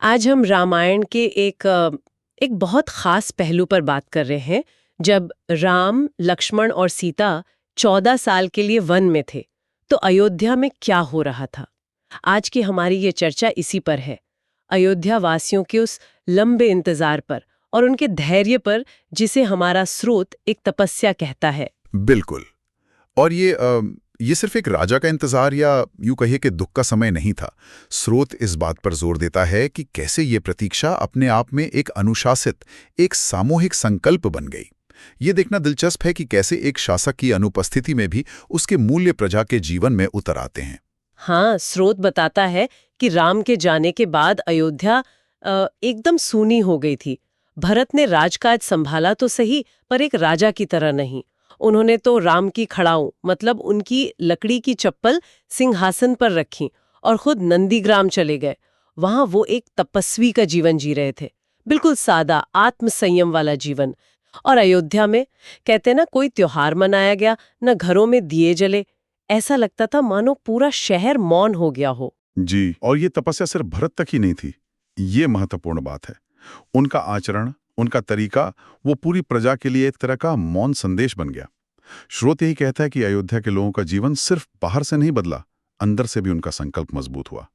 आज हम रामायण के एक बहुत खास पहलू पर बात कर रहे हैं। जब राम, लक्ष्मण और सीता 14 साल के लिए वन में थे, तो अयोध्या में क्या हो रहा था? आज की हमारी ये चर्चा इसी पर है। अयोध्या वासियों के उस लंबे इंतजार पर और उनके धैर्य पर, जिसे हमारा स्रोत एक तपस्या कहता है। बिल्कुल। और ये सिर्फ एक राजा का इंतजार या यूं कहिए कि दुख का समय नहीं था। स्रोत इस बात पर जोर देता है कि कैसे ये प्रतीक्षा अपने आप में एक अनुशासित, एक सामूहिक संकल्प बन गई। ये देखना दिलचस्प है कि कैसे एक शासक की अनुपस्थिति में भी उसके मूल्य प्रजा के जीवन में उतर आते हैं। हाँ, स्रोत बताता है कि राम के जाने के बाद अयोध्या एकदम सूनी हो गई थी। भरत ने राजकाज संभाला तो सही, पर एक राजा की तरह नहीं। उन्होंने तो राम की खड़ाऊ, मतलब उनकी लकड़ी की चप्पल, सिंहासन पर रखी और खुद नंदीग्राम चले गए। वहां वो एक तपस्वी का जीवन जी रहे थे, बिल्कुल सादा, आत्मसंयम वाला जीवन। और अयोध्या में कहते ना, कोई त्योहार मनाया गया, न घरों में दिए जले। ऐसा लगता था मानो पूरा शहर मौन हो गया हो। जी, और ये तपस्या सिर्फ भरत तक ही नहीं थी। ये महत्वपूर्ण बात है। उनका आचरण, उनका तरीका, वो पूरी प्रजा के लिए एक तरह का मौन संदेश बन गया। स्रोत यही कहता है कि अयोध्या के लोगों का जीवन सिर्फ बाहर से नहीं बदला, अंदर से भी उनका संकल्प मजबूत हुआ।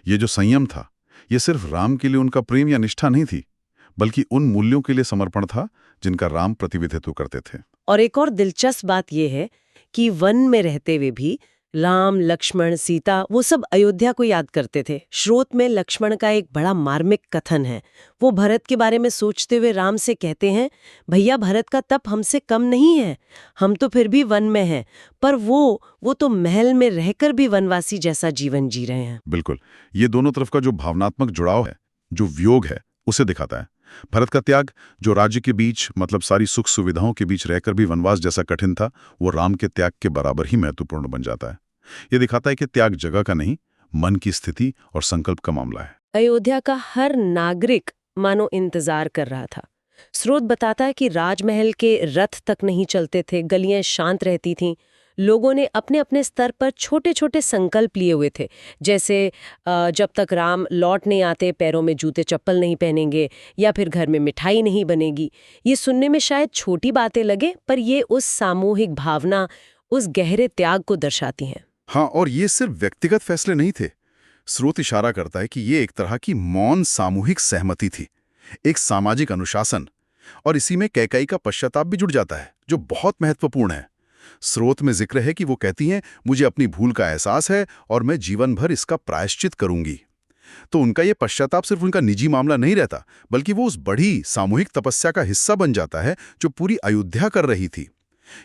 ये जो संयम था, ये सिर्फ राम के लिए उनका प्रेम या निष्ठा नहीं थी, बल्कि उन मूल्यों के लिए समर्पण था जिनका राम प्रतिनिधित्व करते थे। और एक और दिलचस्प बात यह है कि वन में रहते हुए भी राम, लक्ष्मण, सीता वो सब अयोध्या को याद करते थे। स्रोत में लक्ष्मण का एक बड़ा मार्मिक कथन है। वो भरत के बारे में सोचते हुए राम से कहते हैं, भैया भरत का तप हमसे कम नहीं है, हम तो फिर भी वन में हैं, पर वो तो महल में रहकर भी वनवासी जैसा जीवन जी रहे हैं। बिल्कुल, ये दोनों तरफ का जो भावनात्मक जुड़ाव है, जो वियोग है, उसे दिखाता है। भरत का त्याग, जो राज्य के बीच, मतलब सारी सुख सुविधाओं के बीच रहकर भी वनवास जैसा कठिन था, वो राम के त्याग के बराबर ही महत्वपूर्ण बन जाता है। ये दिखाता है कि त्याग जगह का नहीं, मन की स्थिति और संकल्प का मामला है। अयोध्या का हर नागरिक मानो इंतजार कर रहा था। स्रोत बताता है कि राजमहल के रथ तक नहीं चलते थे, गलियां शांत रहती थीं। लोगों ने अपने अपने स्तर पर छोटे छोटे संकल्प लिए हुए थे, जैसे जब तक राम लौट नहीं आते पैरों में जूते चप्पल नहीं पहनेंगे, या फिर घर में मिठाई नहीं बनेगी। ये सुनने में शायद छोटी बातें लगे, पर ये उस सामूहिक भावना, उस गहरे त्याग को दर्शाती हैं। हाँ, और ये सिर्फ व्यक्तिगत फैसले नहीं थे। स्रोत इशारा करता है कि ये एक तरह की मौन सामूहिक सहमति थी, एक सामाजिक अनुशासन। और इसी में कैकेयी का पश्चाताप भी जुड़ जाता है, जो बहुत महत्वपूर्ण है। स्रोत में जिक्र है कि वो कहती हैं, मुझे अपनी भूल का एहसास है और मैं जीवन भर इसका प्रायश्चित करूंगी। तो उनका ये पश्चाताप सिर्फ उनका निजी मामला नहीं रहता, बल्कि वो उस बड़ी सामूहिक तपस्या का हिस्सा बन जाता है जो पूरी अयोध्या कर रही थी।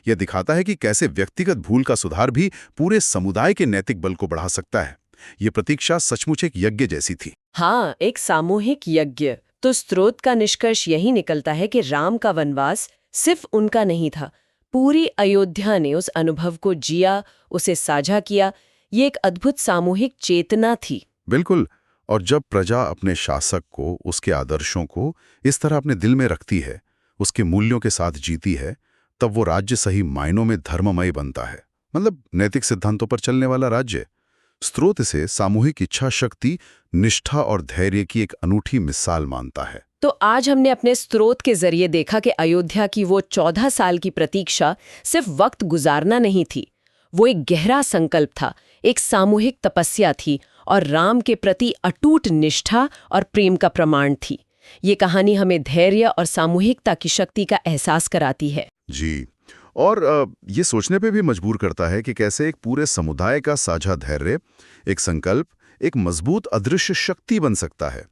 यह दिखाता है कि कैसे व्यक्तिगत भूल का सुधार भी पूरे समुदाय के नैतिक बल को बढ़ा सकता है। ये प्रतीक्षा सचमुच एक यज्ञ जैसी थी। हाँ, एक सामूहिक यज्ञ। तो स्रोत का निष्कर्ष यही निकलता है कि राम का वनवास सिर्फ उनका नहीं था, पूरी अयोध्या ने उस अनुभव को जिया, उसे साझा किया। ये एक अद्भुत सामूहिक चेतना थी। बिल्कुल। और जब प्रजा अपने शासक को, उसके आदर्शों को इस तरह अपने दिल में रखती है, उसके मूल्यों के साथ जीती है, तब वो राज्य सही मायनों में धर्ममय बनता है, मतलब नैतिक सिद्धांतों पर चलने वाला राज्य। स्रोत इसे सामूहिक इच्छा शक्ति, निष्ठा और धैर्य की एक अनूठी मिसाल मानता है। तो आज हमने अपने स्रोत के जरिए देखा कि अयोध्या की वो 14 साल की प्रतीक्षा सिर्फ वक्त गुजारना नहीं थी, वो एक गहरा संकल्प था, एक सामूहिक तपस्या थी और राम के प्रति अटूट निष्ठा और प्रेम का प्रमाण थी। ये कहानी हमें धैर्य और सामूहिकता की शक्ति का एहसास कराती है। जी, और ये सोचने पे भी मजबूर करता है कि कैसे एक पूरे समुदाय का साझा धैर्य, एक संकल्प, एक मजबूत अदृश्य शक्ति बन सकता है।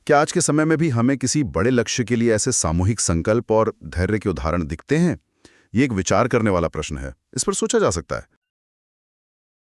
क्या आज के समय में भी हमें किसी बड़े लक्ष्य के लिए ऐसे सामूहिक संकल्प और धैर्य के उदाहरण दिखते हैं? ये एक विचार करने वाला प्रश्न है, इस पर सोचा जा सकता है।